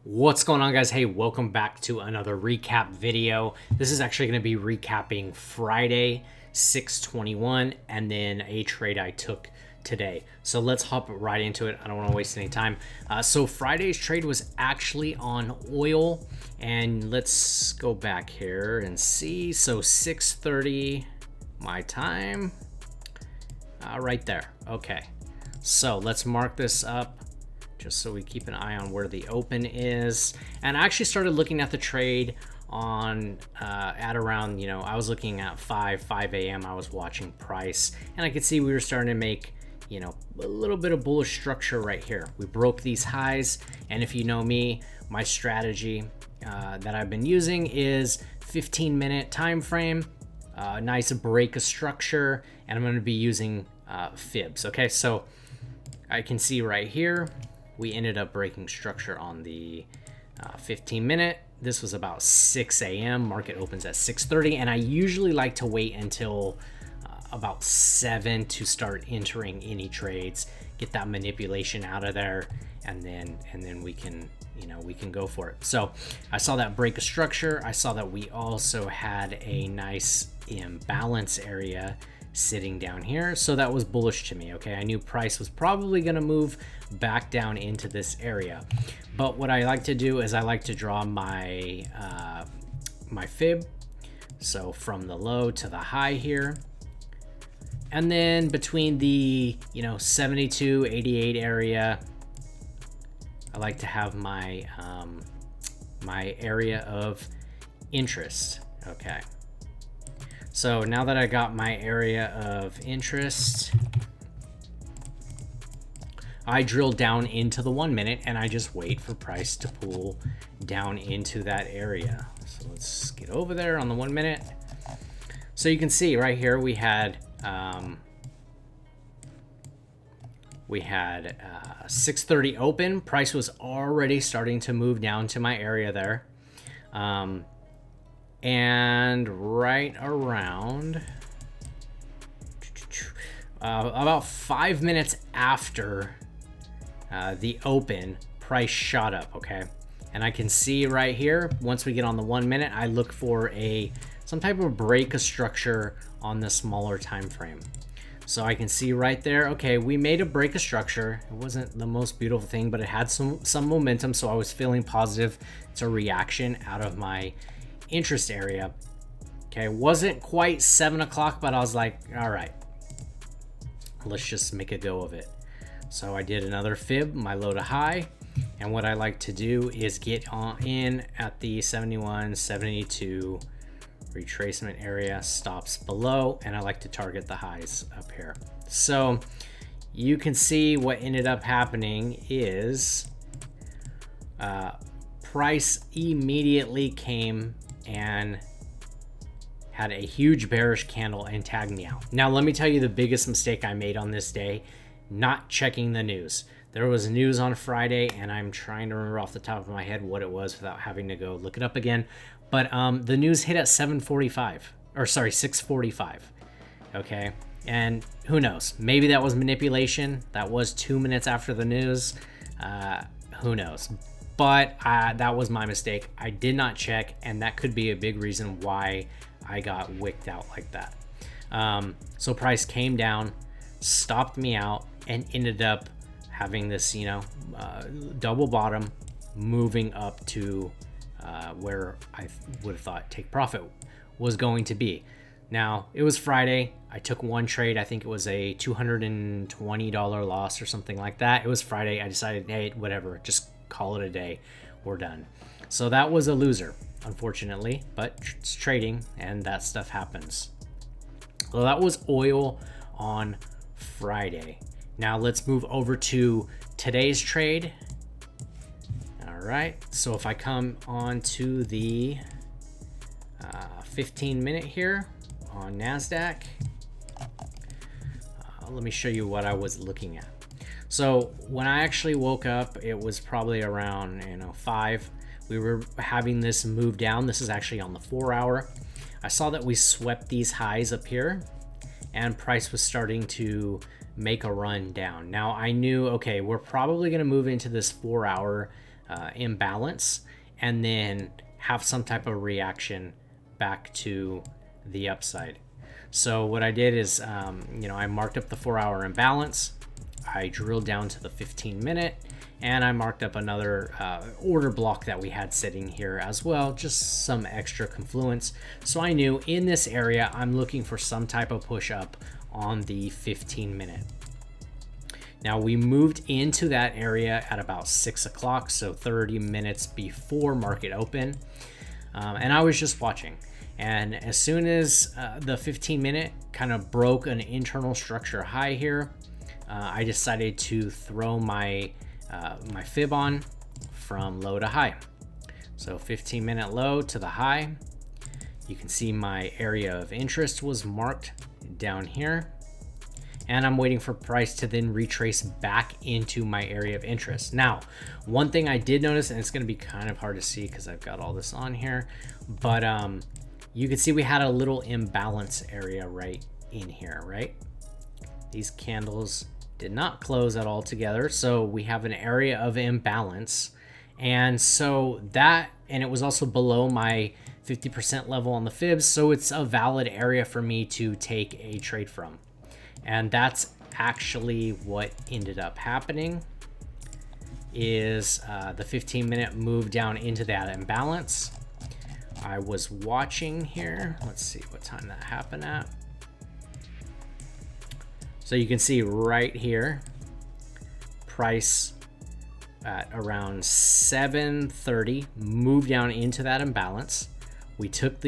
What's going on, guys? Hey, welcome back to another recap video. This is actually going to be recapping Friday 6/21 and then a trade I took today. So let's hop right into it. I don't want to waste any time. So Friday's trade was actually on oil, and let's go back here and see. So 6:30 my time, right there. Okay, so let's mark this up just so we keep an eye on where the open is. And I actually started looking at the trade on at around, I was looking at 5 a.m. I was watching price, and I could see we were starting to make, a little bit of bullish structure right here. We broke these highs, and if you know me, my strategy that I've been using is 15-minute time frame, nice break of structure, and I'm going to be using fibs. Okay, so I can see right here we ended up breaking structure on the 15-minute. This was about 6 a.m. Market opens at 6:30, and I usually like to wait until about 7 to start entering any trades, get that manipulation out of there, and then we can we can go for it. So I saw that break of structure. I saw that we also had a nice imbalance area sitting down here, so that was bullish to me. Okay, I knew price was probably going to move back down into this area, but what I like to do is I like to draw my my fib, so from the low to the high here, and then between the 72 88 area, I like to have my my area of interest. Okay, so now that I got my area of interest, I drill down into the 1 minute and I just wait for price to pull down into that area. So let's get over there on the 1 minute. So you can see right here we had 6:30 open. Price was already starting to move down to my area there. And right around about 5 minutes after the open, price shot up. Okay, and I can see right here, once we get on the 1 minute, I look for some type of break of structure on the smaller time frame. So I can see right there, okay, we made a break of structure. It wasn't the most beautiful thing, but it had some momentum, so I was feeling positive. It's a reaction out of my interest area. Okay, wasn't quite 7 o'clock, but I was like, all right, let's just make a go of it. So I did another fib, my low to high, and what I like to do is get in at the 71 72 retracement area, stops below, and I like to target the highs up here. So you can see what ended up happening is price immediately came and had a huge bearish candle and tagged me out. Now let me tell you the biggest mistake I made on this day: not checking the news. There was news on Friday, and I'm trying to remember off the top of my head what it was without having to go look it up again. But the news hit at 6:45. Okay, and who knows? Maybe that was manipulation. That was 2 minutes after the news. Who knows? But that was my mistake. I did not check, and that could be a big reason why I got wicked out like that. So price came down, stopped me out, and ended up having this, double bottom, moving up to where I would have thought take profit was going to be. Now, it was Friday. I took one trade. I think it was a $220 loss or something like that. It was Friday. I decided, hey, whatever, just call it a day. We're done. So that was a loser, unfortunately, but it's trading and that stuff happens. So that was oil on Friday. Now let's move over to today's trade. All right, so if I come on to the 15-minute here on Nasdaq, let me show you what I was looking at. So when I actually woke up, it was probably around 5. We were having this move down. This is actually on the 4-hour. I saw that we swept these highs up here, and price was starting to make a run down. Now I knew, okay, we're probably going to move into this 4-hour imbalance and then have some type of reaction back to the upside. So what I did is, I marked up the 4-hour imbalance. I drilled down to the 15-minute, and I marked up another order block that we had sitting here as well, just some extra confluence. So I knew in this area, I'm looking for some type of push up on the 15-minute. Now we moved into that area at about 6 o'clock, so 30 minutes before market open. And I was just watching. And as soon as the 15-minute kind of broke an internal structure high here, I decided to throw my fib on from low to high. So 15-minute low to the high. You can see my area of interest was marked down here. And I'm waiting for price to then retrace back into my area of interest. Now, one thing I did notice, and it's going to be kind of hard to see because I've got all this on here, but you can see we had a little imbalance area right in here, right? These candles did not close at all together, so we have an area of imbalance. And so that, and it was also below my 50% level on the fibs, so it's a valid area for me to take a trade from. And that's actually what ended up happening, is the 15-minute move down into that imbalance. I was watching here. Let's see what time that happened at. So you can see right here, price at around 7:30 moved down into that imbalance. We took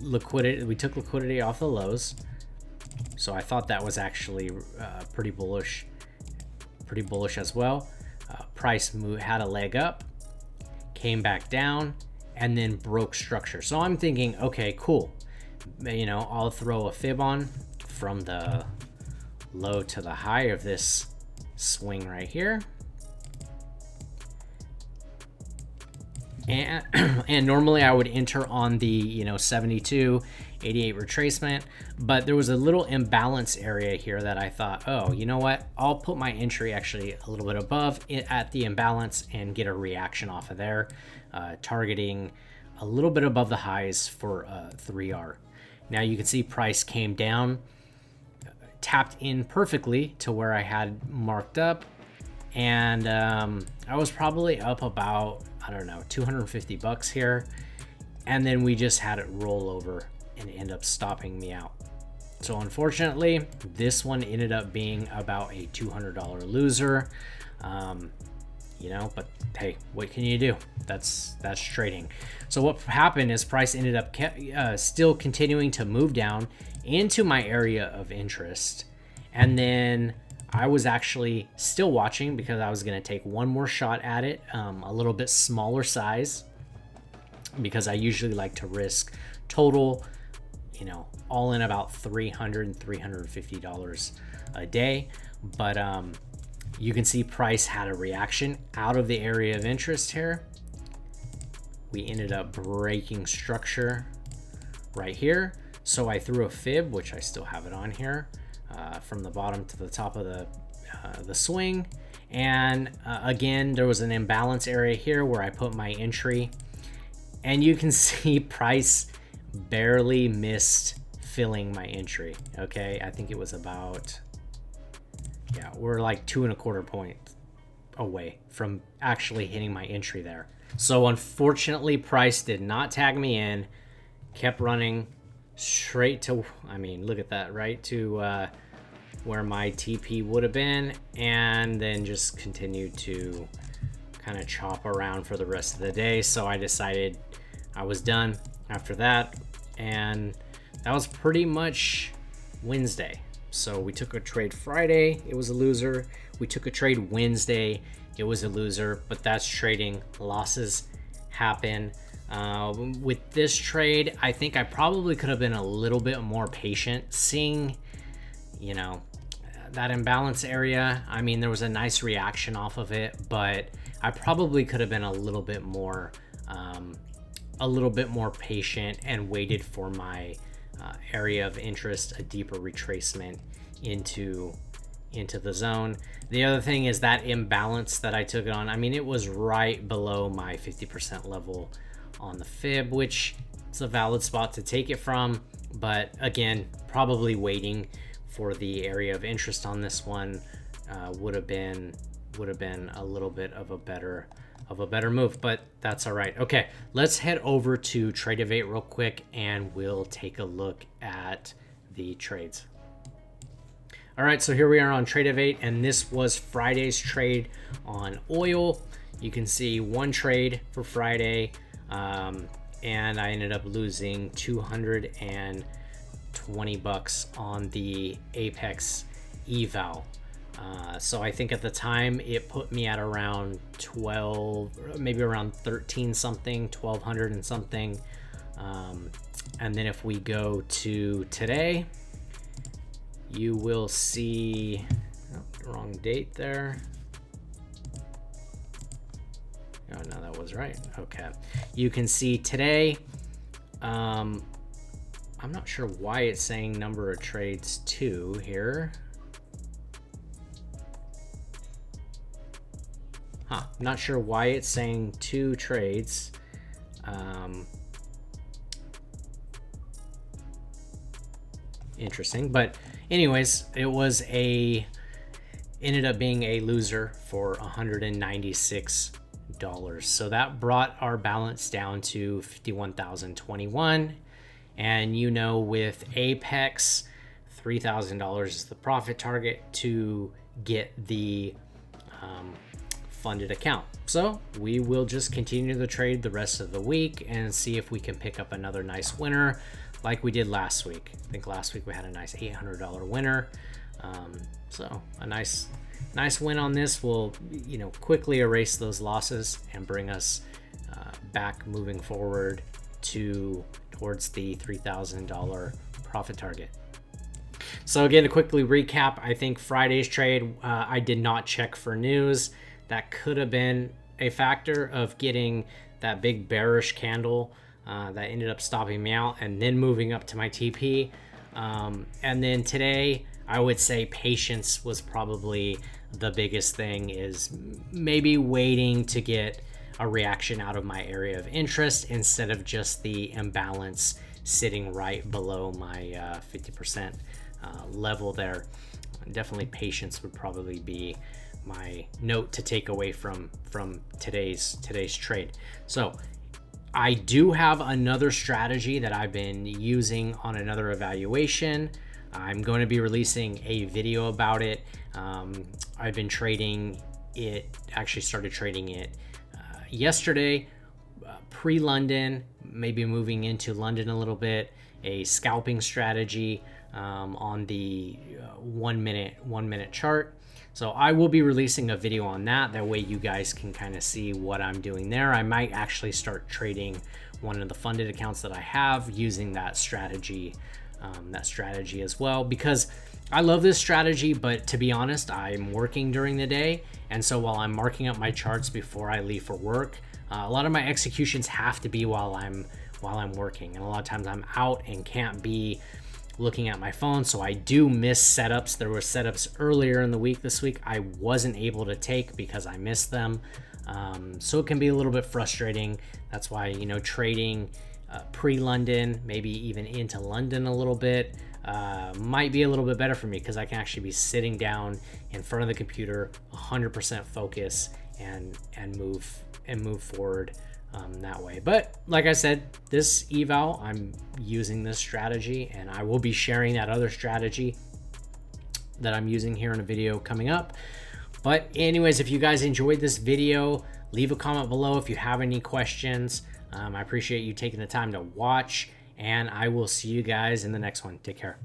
liquidity off the lows. So I thought that was actually pretty bullish as well. Price had a leg up, came back down, and then broke structure. So I'm thinking, okay, cool. I'll throw a fib on from the low to the high of this swing right here. And normally I would enter on the 72, 88 retracement, but there was a little imbalance area here that I thought, oh, you know what? I'll put my entry actually a little bit above it at the imbalance and get a reaction off of there, targeting a little bit above the highs for 3R. Now you can see price came down, tapped in perfectly to where I had marked up, and I was probably up about, I don't know, 250 bucks here, and then we just had it roll over and end up stopping me out. So unfortunately, this one ended up being about a $200 loser. But hey, what can you do? That's trading. So what happened is price ended up still continuing to move down into my area of interest, and then I was actually still watching because I was going to take one more shot at it, a little bit smaller size, because I usually like to risk total, all in about $300 and $350 a day. But you can see price had a reaction out of the area of interest here. We ended up breaking structure right here. So I threw a fib, which I still have it on here, from the bottom to the top of the swing. And again, there was an imbalance area here where I put my entry, and you can see price barely missed filling my entry. Okay, I think it was about, we're like 2.25 points away from actually hitting my entry there. So unfortunately, price did not tag me in, kept running straight to, look at that, right to where my TP would have been, and then just continued to kind of chop around for the rest of the day. So I decided I was done after that, and that was pretty much Wednesday. So we took a trade Friday, it was a loser. We took a trade Wednesday, it was a loser, but that's trading. Losses happen. With this trade, I think I probably could have been a little bit more patient, seeing, that imbalance area. There was a nice reaction off of it, but I probably could have been a little bit more patient and waited for my area of interest, a deeper retracement into into the zone. The other thing is that imbalance that I took it on. I mean, it was right below my 50% level on the fib, which is a valid spot to take it from. But again, probably waiting for the area of interest on this one would have been a little bit of a better move, but that's all right. Okay, let's head over to Trade-Evate real quick and we'll take a look at the trades. All right, so here we are on Trade-Evate, and this was Friday's trade on oil. You can see one trade for Friday, and I ended up losing 220 bucks on the Apex Eval. So I think at the time it put me at around 12, maybe around 13 something, 1200 and something. And then if we go to today, you will see, oh, wrong date there. Oh, no, that was right. Okay. You can see today, I'm not sure why it's saying number of trades 2 here. Not sure why it's saying 2 trades. Interesting, but anyways, it was ended up being a loser for $196. So that brought our balance down to 51,021. And you know, with Apex, $3,000 is the profit target to get the funded account. So we will just continue the trade the rest of the week and see if we can pick up another nice winner like we did last week. I think last week we had a nice $800 winner. So a nice win on this will, you know, quickly erase those losses and bring us back moving forward towards the $3,000 profit target. So again, to quickly recap, I think Friday's trade, I did not check for news. That could have been a factor of getting that big bearish candle that ended up stopping me out and then moving up to my TP. And then today, I would say patience was probably the biggest thing, is maybe waiting to get a reaction out of my area of interest instead of just the imbalance sitting right below my 50% level there. Definitely patience would probably be my note to take away from today's trade. So I do have another strategy that I've been using on another evaluation. I'm going to be releasing a video about it. I've been trading it, actually started trading it yesterday, pre-London, maybe moving into London a little bit, a scalping strategy on the 1 minute chart. So I will be releasing a video on that. That way you guys can kind of see what I'm doing there. I might actually start trading one of the funded accounts that I have using that strategy as well, because I love this strategy, but to be honest, I'm working during the day. And so while I'm marking up my charts before I leave for work, a lot of my executions have to be while I'm working. And a lot of times I'm out and can't be looking at my phone, so I do miss setups. There were setups earlier in the week this week I wasn't able to take because I missed them. So it can be a little bit frustrating. That's why, you know, trading pre-London, maybe even into London a little bit, might be a little bit better for me, because I can actually be sitting down in front of the computer, 100% focus, and move forward that way. But like I said, this eval, I'm using this strategy, and I will be sharing that other strategy that I'm using here in a video coming up. But anyways, if you guys enjoyed this video, leave a comment below if you have any questions. I appreciate you taking the time to watch, and I will see you guys in the next one. Take care.